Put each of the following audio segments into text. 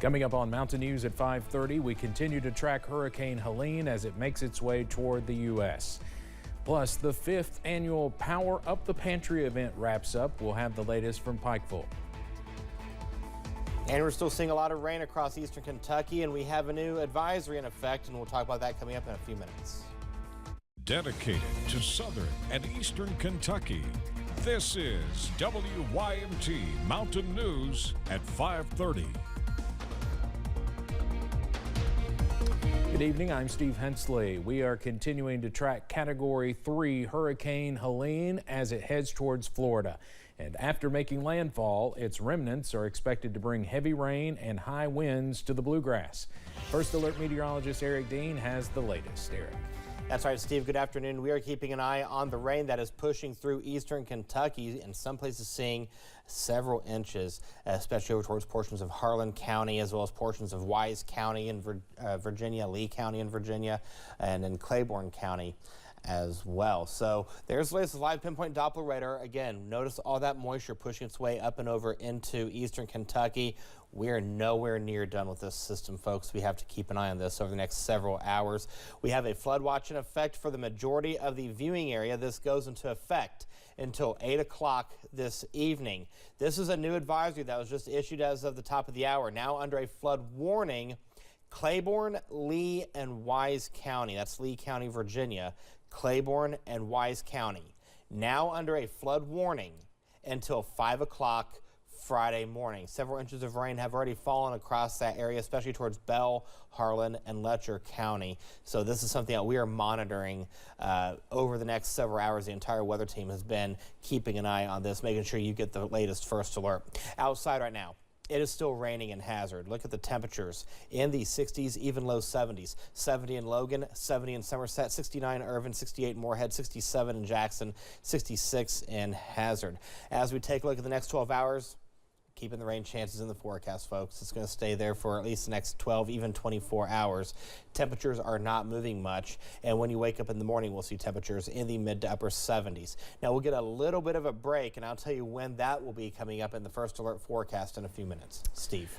Coming up on Mountain News at 5:30, we continue to track Hurricane Helene as it makes its way toward the U.S. Plus, the 5th annual Power Up the Pantry event wraps up. We'll have the latest from Pikeville. And we're still seeing a lot of rain across eastern Kentucky, and we have a new advisory in effect, and we'll talk about that coming up in a few minutes. Dedicated to southern and eastern Kentucky, this is WYMT Mountain News at 5:30. Good evening, I'm Steve Hensley. We are continuing to track Category 3 Hurricane Helene as it heads towards Florida. And after making landfall, its remnants are expected to bring heavy rain and high winds to the bluegrass. First Alert meteorologist Eric Dean has the latest. Eric. That's right, Steve. Good afternoon. We are keeping an eye on the rain that is pushing through eastern Kentucky, and some places seeing several inches, especially over towards portions of Harlan County, as well as portions of Wise County in Virginia, Lee County in Virginia, and in Claiborne County as well. So there's the latest live pinpoint Doppler radar. Again, notice all that moisture pushing its way up and over into eastern Kentucky. We're nowhere near done with this system, folks. We have to keep an eye on this over the next several hours. We have a flood watch in effect for the majority of the viewing area. This goes into effect until 8 o'clock this evening. This is a new advisory that was just issued as of the top of the hour. Now under a flood warning, Claiborne, Lee, and Wise County. That's Lee County, Virginia. Claiborne and Wise County. Now under a flood warning until 5 o'clock Friday morning. Several inches of rain have already fallen across that area, especially towards Bell, Harlan, and Letcher County. So this is something that we are monitoring over the next several hours. The entire weather team has been keeping an eye on this, making sure you get the latest first alert. Outside right now, it is still raining in Hazard. Look at the temperatures in the 60s, even low 70s. 70 in Logan, 70 in Somerset, 69 in Irvin, 68 in Moorhead, 67 in Jackson, 66 in Hazard. As we take a look at the next 12 hours, keeping the rain chances in the forecast, folks. It's going to stay there for at least the next 12, even 24 hours. Temperatures are not moving much, and when you wake up in the morning, we'll see temperatures in the mid to upper 70s. Now, we'll get a little bit of a break, and I'll tell you when that will be coming up in the first alert forecast in a few minutes. Steve.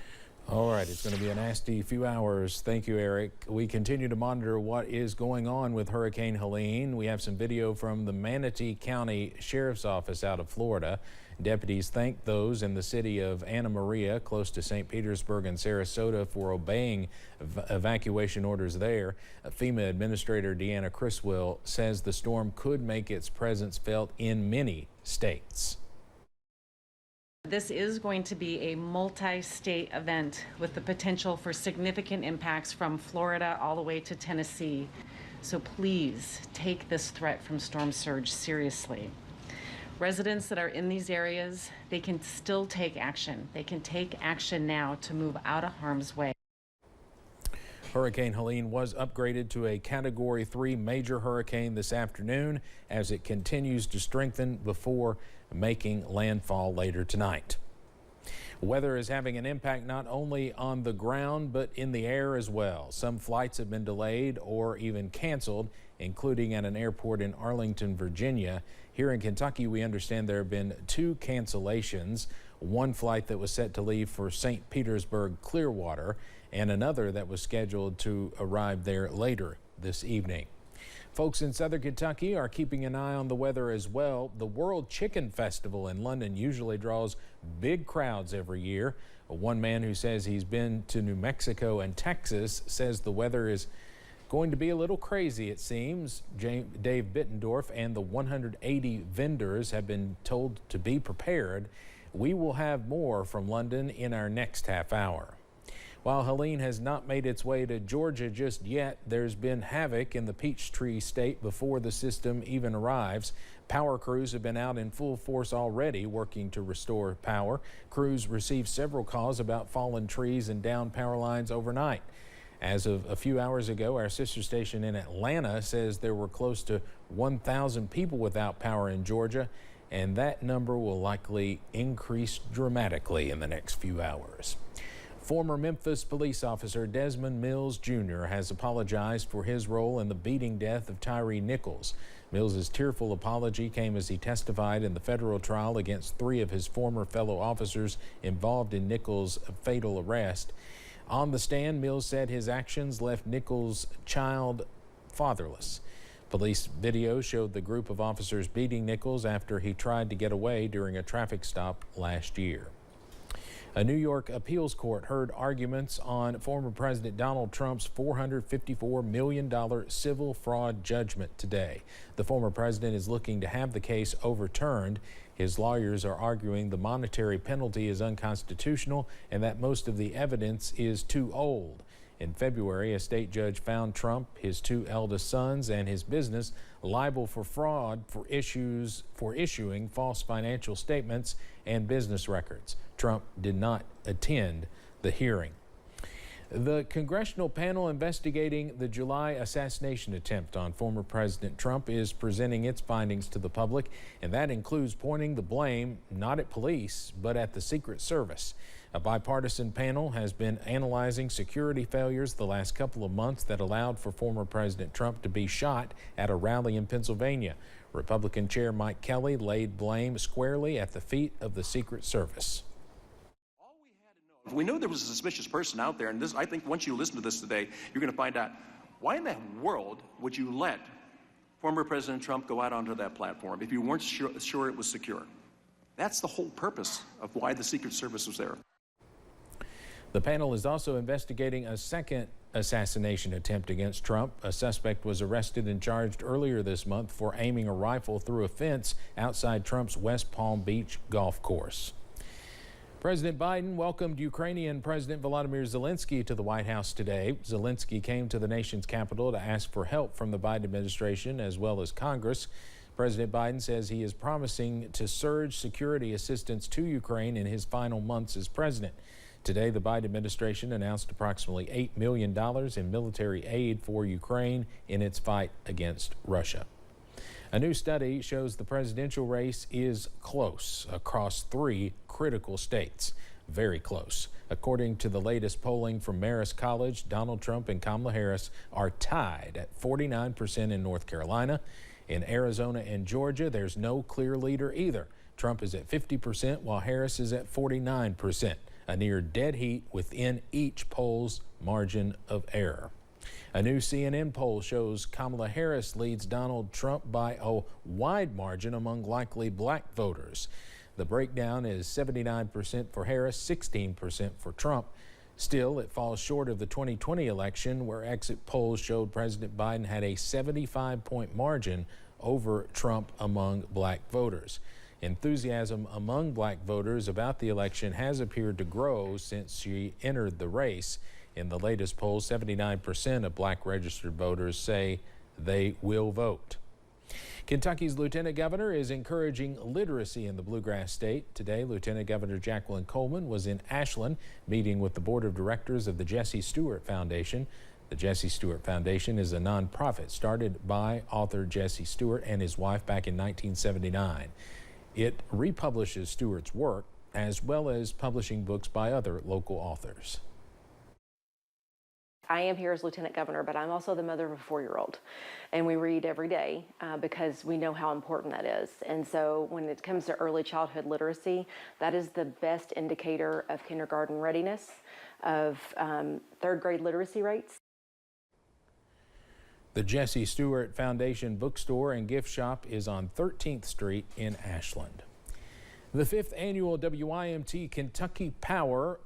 All right, it's going to be a nasty few hours. Thank you, Eric. We continue to monitor what is going on with Hurricane Helene. We have some video from the Manatee County Sheriff's Office out of Florida. Deputies thank those in the city of Anna Maria, close to St. Petersburg and Sarasota, for obeying evacuation orders there. FEMA Administrator Deanna Criswell says the storm could make its presence felt in many states. This is going to be a multi-state event with the potential for significant impacts from Florida all the way to Tennessee. So please take this threat from storm surge seriously. Residents that are in these areas, they can still take action. They can take action now to move out of harm's way. Hurricane Helene was upgraded to a Category 3 major hurricane this afternoon as it continues to strengthen before making landfall later tonight. Weather is having an impact not only on the ground but in the air as well. Some flights have been delayed or even canceled, including at an airport in Arlington, Virginia. Here in Kentucky, we understand there have been 2 cancellations. One flight that was set to leave for St. Petersburg, Clearwater, and another that was scheduled to arrive there later this evening. Folks in southern Kentucky are keeping an eye on the weather as well. The World Chicken Festival in London usually draws big crowds every year. One man who says he's been to New Mexico and Texas says the weather is going to be a little crazy, it seems. Dave Bittendorf and the 180 vendors have been told to be prepared. We will have more from London in our next half hour. While Helene has not made its way to Georgia just yet, there's been havoc in the Peachtree State before the system even arrives. Power crews have been out in full force already working to restore power. Crews received several calls about fallen trees and down power lines overnight. As of a few hours ago, our sister station in Atlanta says there were close to 1,000 people without power in Georgia, and that number will likely increase dramatically in the next few hours. Former Memphis police officer Desmond Mills Jr. has apologized for his role in the beating death of Tyree Nichols. Mills's tearful apology came as he testified in the federal trial against 3 of his former fellow officers involved in Nichols' fatal arrest. On the stand, Mills said his actions left Nichols' child fatherless. Police video showed the group of officers beating Nichols after he tried to get away during a traffic stop last year. A New York appeals court heard arguments on former President Donald Trump's $454 million civil fraud judgment today. The former president is looking to have the case overturned. His lawyers are arguing the monetary penalty is unconstitutional and that most of the evidence is too old. In February, a state judge found Trump, his two eldest sons, and his business liable for fraud for issuing false financial statements and business records. Trump did not attend the hearing. The congressional panel investigating the July assassination attempt on former President Trump is presenting its findings to the public, and that includes pointing the blame not at police, but at the Secret Service. A bipartisan panel has been analyzing security failures the last couple of months that allowed for former President Trump to be shot at a rally in Pennsylvania. Republican Chair Mike Kelly laid blame squarely at the feet of the Secret Service. We know there was a suspicious person out there, and this, I think once you listen to this today, you're going to find out why in the world would you let former President Trump go out onto that platform if you weren't sure it was secure? That's the whole purpose of why the Secret Service was there. The panel is also investigating a second assassination attempt against Trump. A suspect was arrested and charged earlier this month for aiming a rifle through a fence outside Trump's West Palm Beach golf course. President Biden welcomed Ukrainian President Volodymyr Zelensky to the White House today. Zelensky came to the nation's capital to ask for help from the Biden administration as well as Congress. President Biden says he is promising to surge security assistance to Ukraine in his final months as president. Today, the Biden administration announced approximately $8 million in military aid for Ukraine in its fight against Russia. A new study shows the presidential race is close across 3 critical states. Very close. According to the latest polling from Marist College, Donald Trump and Kamala Harris are tied at 49% in North Carolina. In Arizona and Georgia, there's no clear leader either. Trump is at 50% while Harris is at 49%. A near dead heat within each poll's margin of error. A new CNN poll shows Kamala Harris leads Donald Trump by a wide margin among likely black voters. The breakdown is 79% for Harris, 16% for Trump. Still, it falls short of the 2020 election, where exit polls showed President Biden had a 75-point margin over Trump among black voters. Enthusiasm among black voters about the election has appeared to grow since she entered the race. In the latest poll, 79% of black registered voters say they will vote. Kentucky's Lieutenant Governor is encouraging literacy in the Bluegrass State. Today, Lieutenant Governor Jacqueline Coleman was in Ashland meeting with the board of directors of the Jesse Stewart Foundation. The Jesse Stewart Foundation is a nonprofit started by author Jesse Stewart and his wife back in 1979. It republishes Stewart's work as well as publishing books by other local authors. I am here as Lieutenant Governor, but I'm also the mother of a 4-year-old. And we read every day because we know how important that is. And so when it comes to early childhood literacy, that is the best indicator of kindergarten readiness, of 3rd grade literacy rates. The Jesse Stewart Foundation bookstore and gift shop is on 13th Street in Ashland. The 5th annual WYMT Kentucky Power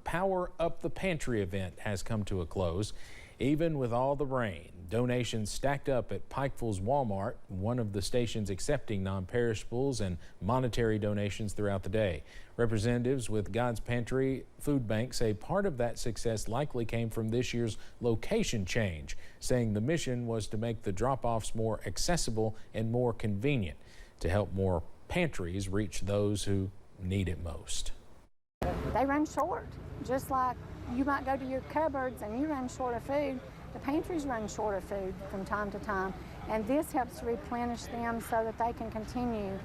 Up the Pantry event has come to a close. Even with all the rain, donations stacked up at Pikeville's Walmart, one of the stations accepting non-perishables and monetary donations throughout the day. Representatives with God's Pantry Food Bank say part of that success likely came from this year's location change, saying the mission was to make the drop-offs more accessible and more convenient to help more pantries reach those who need it most. They run short, just like you might go to your cupboards and you run short of food. The pantries run short of food from time to time, and this helps to replenish them so that they can continue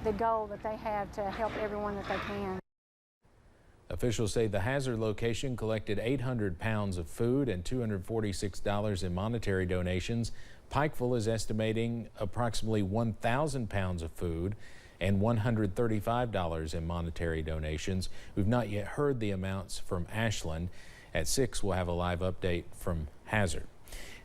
the goal that they have to help everyone that they can. Officials say the Hazard location collected 800 pounds of food and $246 in monetary donations. Pikeville is estimating approximately 1,000 pounds of food and $135 in monetary donations. We've not yet heard the amounts from Ashland. At 6, we'll have a live update from Hazard.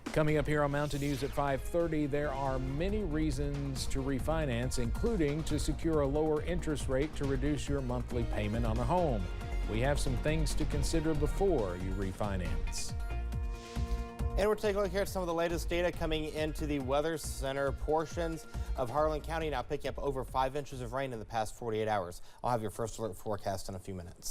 Coming up here on Mountain News at 5:30, there are many reasons to refinance, including to secure a lower interest rate to reduce your monthly payment on a home. We have some things to consider before you refinance. And we're taking a look here at some of the latest data coming into the Weather Center. Portions of Harlan County now picking up over 5 inches of rain in the past 48 hours. I'll have your first alert forecast in a few minutes.